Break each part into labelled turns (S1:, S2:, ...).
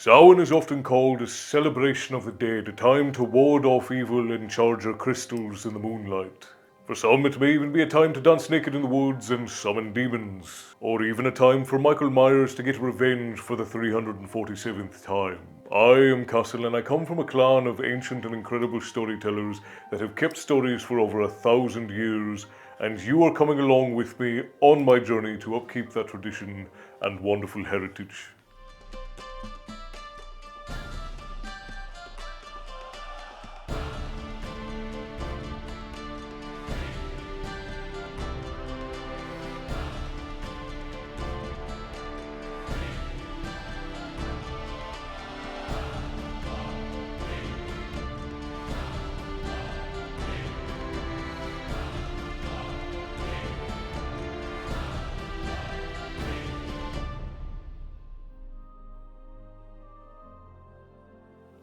S1: Samhain is often called a celebration of the dead, a time to ward off evil and charge our crystals in the moonlight. For some, it may even be a time to dance naked in the woods and summon demons, or even a time for Michael Myers to get revenge for the 347th time. I am Castle, and I come from a clan of ancient and incredible storytellers that have kept stories for over 1,000 years, and you are coming along with me on my journey to upkeep that tradition and wonderful heritage.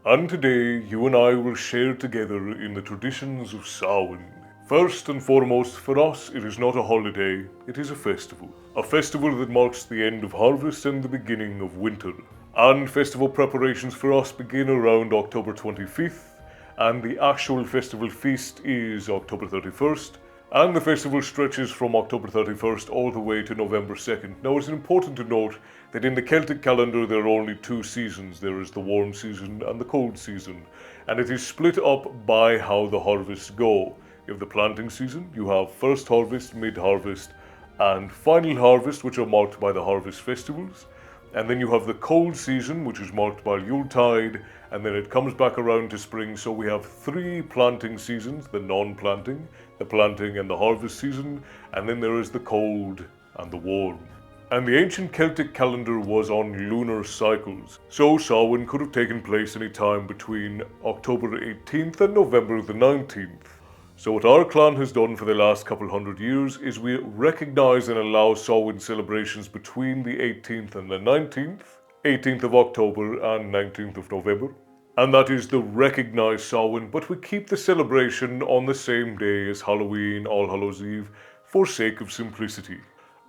S1: And today, you and I will share together in the traditions of Samhain. First and foremost, for us, it is not a holiday, it is a festival. A festival that marks the end of harvest and the beginning of winter. And festival preparations for us begin around October 25th, and the actual festival feast is October 31st, and the festival stretches from October 31st all the way to November 2nd. Now, it's important to note that in the Celtic calendar there are only two seasons. There is the warm season and the cold season, and it is split up by how the harvests go. You have the planting season, you have first harvest, mid-harvest, and final harvest, which are marked by the harvest festivals. And then you have the cold season, which is marked by Yuletide, and then it comes back around to spring. So we have three planting seasons: the non-planting, the planting, and the harvest season, and then there is the cold and the warm. And the ancient Celtic calendar was on lunar cycles, so Samhain could have taken place any time between October 18th and November the 19th. So what our clan has done for the last couple hundred years is we recognise and allow Samhain celebrations between the 18th and the 19th, 18th of October and 19th of November. And that is the recognised Samhain, but we keep the celebration on the same day as Halloween, All Hallows Eve, for sake of simplicity.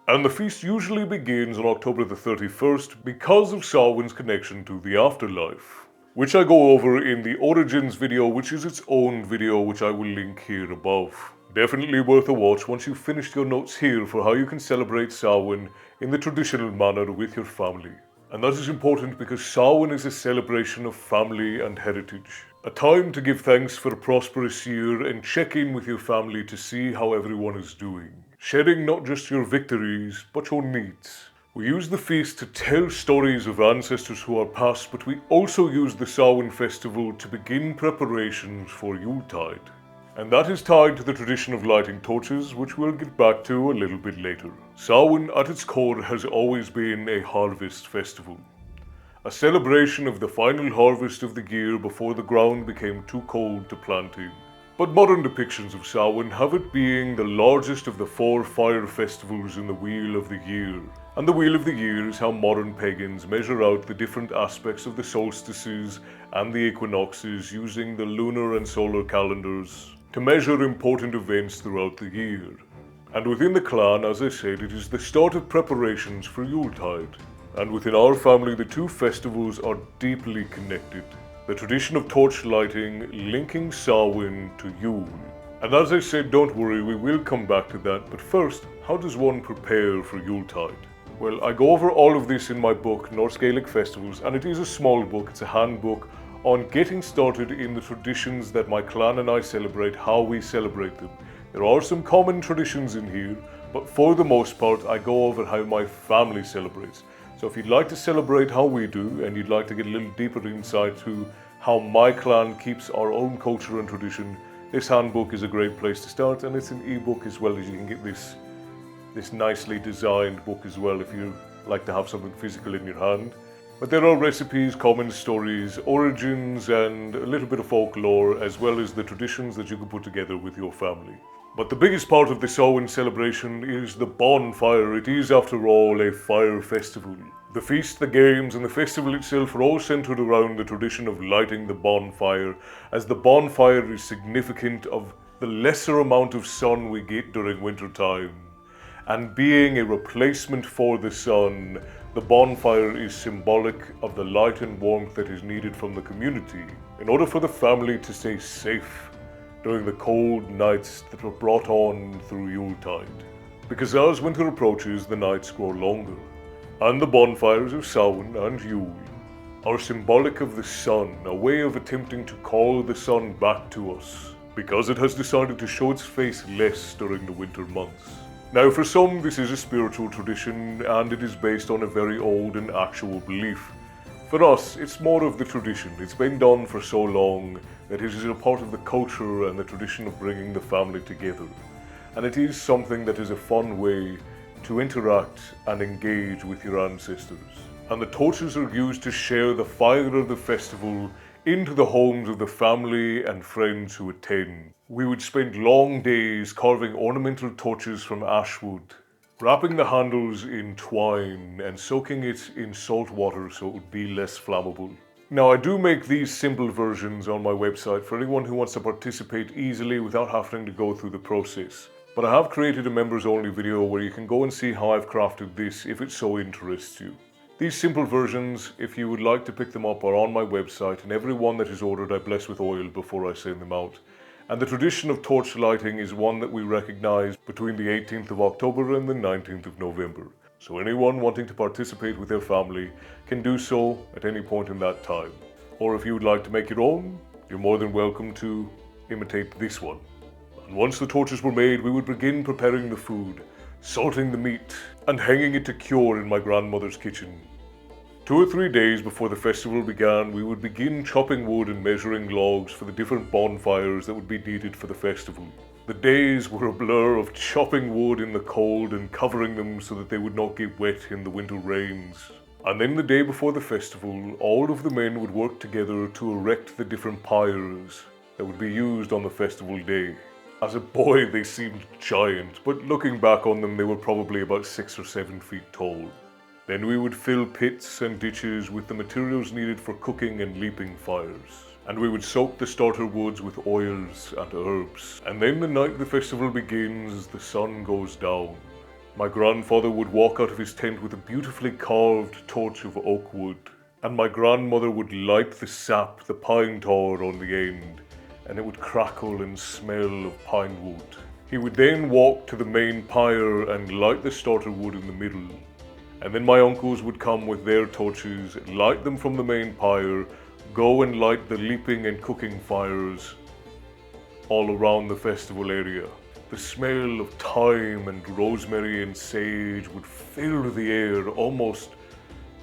S1: And the feast usually begins on October the 31st because of Samhain's connection to the afterlife, which I go over in the Origins video, which is its own video, which I will link here above. Definitely worth a watch once you've finished your notes here for how you can celebrate Samhain in the traditional manner with your family. And that is important because Samhain is a celebration of family and heritage. A time to give thanks for a prosperous year and check in with your family to see how everyone is doing. Sharing not just your victories, but your needs. We use the feast to tell stories of ancestors who are past, but we also use the Samhain festival to begin preparations for Yuletide. And that is tied to the tradition of lighting torches, which we'll get back to a little bit later. Samhain at its core has always been a harvest festival. A celebration of the final harvest of the year before the ground became too cold to plant in. But modern depictions of Samhain have it being the largest of the 4 fire festivals in the Wheel of the Year. And the Wheel of the Year is how modern pagans measure out the different aspects of the solstices and the equinoxes using the lunar and solar calendars to measure important events throughout the year. And within the clan, as I said, it is the start of preparations for Yuletide. And within our family, the two festivals are deeply connected. The tradition of torch lighting linking Samhain to Yule. And as I said, don't worry, we will come back to that. But first, how does one prepare for Yuletide? Well, I go over all of this in my book, Norse Gaelic Festivals, and it is a small book, it's a handbook on getting started in the traditions that my clan and I celebrate, how we celebrate them. There are some common traditions in here, but for the most part, I go over how my family celebrates. So if you'd like to celebrate how we do, and you'd like to get a little deeper insight to how my clan keeps our own culture and tradition, this handbook is a great place to start, and it's an ebook as well, as you can get this nicely designed book as well if you like to have something physical in your hand. But there are recipes, common stories, origins, and a little bit of folklore, as well as the traditions that you can put together with your family. But the biggest part of the Samhain celebration is the bonfire. It is, after all, a fire festival. The feast, the games, and the festival itself are all centered around the tradition of lighting the bonfire, as the bonfire is significant of the lesser amount of sun we get during winter time. And being a replacement for the sun, the The bonfire is symbolic of the light and warmth that is needed from the community in order for the family to stay safe during the cold nights that were brought on through Yuletide. Because as winter approaches, the nights grow longer, and the bonfires of Samhain and Yule are symbolic of the sun, a way of attempting to call the sun back to us, because it has decided to show its face less during the winter months. Now, for some, this is a spiritual tradition, and it is based on a very old and actual belief. For us, it's more of the tradition. It's been done for so long that it is a part of the culture and the tradition of bringing the family together. And it is something that is a fun way to interact and engage with your ancestors. And the torches are used to share the fire of the festival into the homes of the family and friends who attend. We would spend long days carving ornamental torches from ash wood, wrapping the handles in twine and soaking it in salt water so it would be less flammable. Now, I do make these simple versions on my website for anyone who wants to participate easily without having to go through the process. But I have created a members only video where you can go and see how I've crafted this if it so interests you. These simple versions, if you would like to pick them up, are on my website, and every one that is ordered I bless with oil before I send them out. And the tradition of torch lighting is one that we recognise between the 18th of October and the 19th of November. So anyone wanting to participate with their family can do so at any point in that time. Or if you would like to make your own, you're more than welcome to imitate this one. And once the torches were made, we would begin preparing the food, salting the meat, and hanging it to cure in my grandmother's kitchen. 2 or 3 days before the festival began, we would begin chopping wood and measuring logs for the different bonfires that would be needed for the festival. The days were a blur of chopping wood in the cold and covering them so that they would not get wet in the winter rains. And then the day before the festival, all of the men would work together to erect the different pyres that would be used on the festival day. As a boy, they seemed giant, but looking back on them, they were probably about 6 or 7 feet tall. Then we would fill pits and ditches with the materials needed for cooking and leaping fires. And we would soak the starter woods with oils and herbs. And then the night the festival begins, the sun goes down. My grandfather would walk out of his tent with a beautifully carved torch of oak wood. And my grandmother would light the sap, the pine tar on the end, and it would crackle and smell of pine wood. He would then walk to the main pyre and light the starter wood in the middle. And then my uncles would come with their torches, light them from the main pyre, go and light the leaping and cooking fires all around the festival area. The smell of thyme and rosemary and sage would fill the air, almost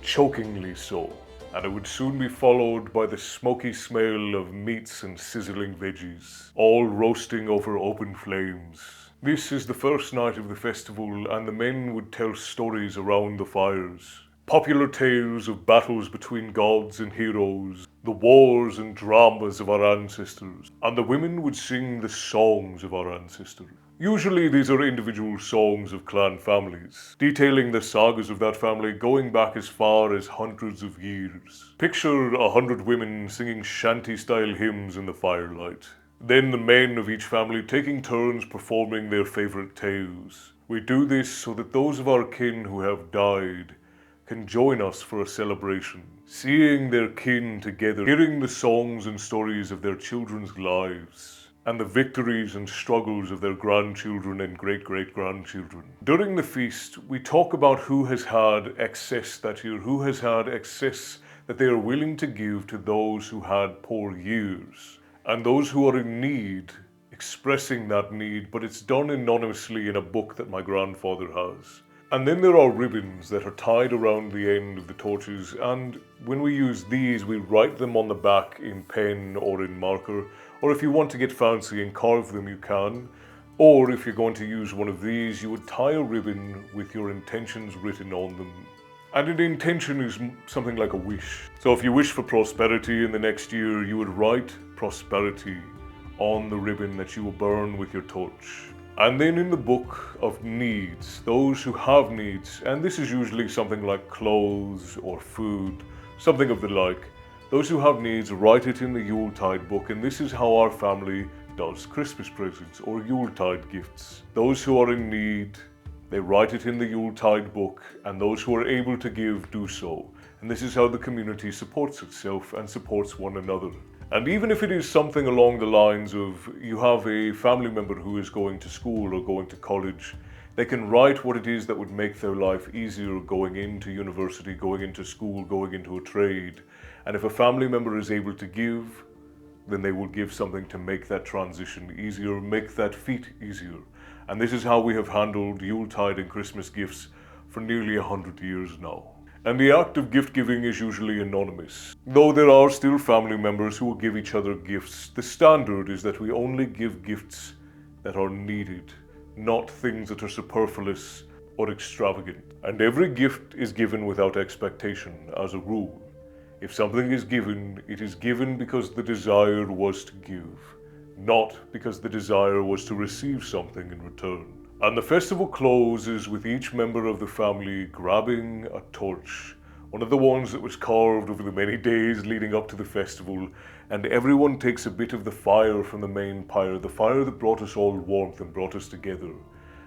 S1: chokingly so. And it would soon be followed by the smoky smell of meats and sizzling veggies, all roasting over open flames. This is the first night of the festival, and the men would tell stories around the fires. Popular tales of battles between gods and heroes, the wars and dramas of our ancestors, and the women would sing the songs of our ancestors. Usually these are individual songs of clan families, detailing the sagas of that family going back as far as hundreds of years. Picture 100 women singing shanty-style hymns in the firelight. Then the men of each family taking turns performing their favourite tales. We do this so that those of our kin who have died can join us for a celebration, seeing their kin together, hearing the songs and stories of their children's lives, and the victories and struggles of their grandchildren and great-great-grandchildren. During the feast, we talk about who has had excess that year, who has had excess that they are willing to give to those who had poor years, and those who are in need, expressing that need, but it's done anonymously in a book that my grandfather has. And then there are ribbons that are tied around the end of the torches, and when we use these, we write them on the back in pen or in marker, or if you want to get fancy and carve them, you can. Or if you're going to use one of these, you would tie a ribbon with your intentions written on them. And an intention is something like a wish. So if you wish for prosperity in the next year, you would write prosperity on the ribbon that you will burn with your torch. And then in the book of needs, those who have needs, and this is usually something like clothes or food, something of the like, those who have needs write it in the Yuletide book, and this is how our family does Christmas presents or Yuletide gifts. Those who are in need They write it in the Yuletide book, and those who are able to give do so. And this is how the community supports itself and supports one another. And even if it is something along the lines of you have a family member who is going to school or going to college, they can write what it is that would make their life easier going into university, going into school, going into a trade. And if a family member is able to give, then they will give something to make that transition easier, make that feat easier. And this is how we have handled Yuletide and Christmas gifts for nearly 100 years now. And the act of gift giving is usually anonymous. Though there are still family members who will give each other gifts, the standard is that we only give gifts that are needed, not things that are superfluous or extravagant. And every gift is given without expectation, as a rule. If something is given, it is given because the desire was to give, not because the desire was to receive something in return. And the festival closes with each member of the family grabbing a torch, one of the ones that was carved over the many days leading up to the festival, and everyone takes a bit of the fire from the main pyre, the fire that brought us all warmth and brought us together,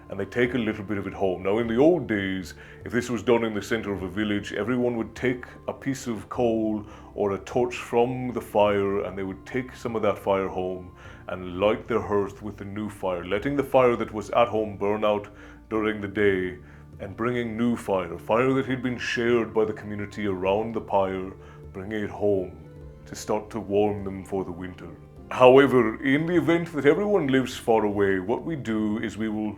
S1: and they take a little bit of it home. Now, in the old days, if this was done in the center of a village, everyone would take a piece of coal or a torch from the fire, and they would take some of that fire home and light their hearth with the new fire, letting the fire that was at home burn out during the day and bringing new fire, fire that had been shared by the community around the pyre, bringing it home to start to warm them for the winter. However, in the event that everyone lives far away, what we do is we will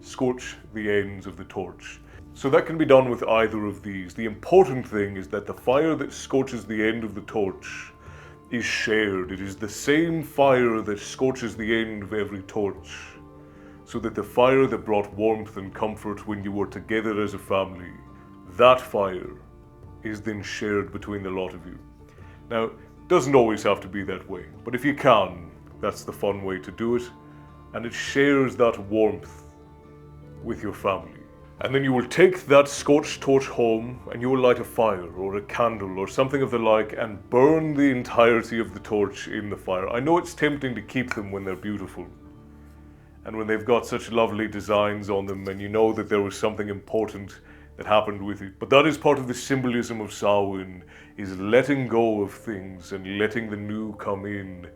S1: scorch the ends of the torch. So that can be done with either of these. The important thing is that the fire that scorches the end of the torch is shared. It is the same fire that scorches the end of every torch, so that the fire that brought warmth and comfort when you were together as a family, that fire is then shared between the lot of you. Now, it doesn't always have to be that way, but if you can, that's the fun way to do it, and it shares that warmth with your family. And then you will take that scorched torch home and you will light a fire or a candle or something of the like and burn the entirety of the torch in the fire. I know it's tempting to keep them when they're beautiful and when they've got such lovely designs on them and you know that there was something important that happened with it. But that is part of the symbolism of Samhain, is letting go of things and letting the new come in.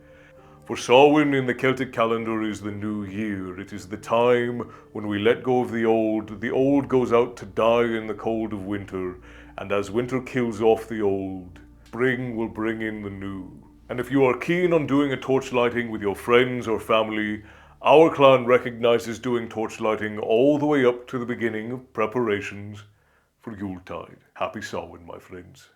S1: For Samhain in the Celtic calendar is the new year. It is the time when we let go of the old goes out to die in the cold of winter, and as winter kills off the old, spring will bring in the new. And if you are keen on doing a torch lighting with your friends or family, our clan recognizes doing torch lighting all the way up to the beginning of preparations for Yuletide. Happy Samhain, my friends.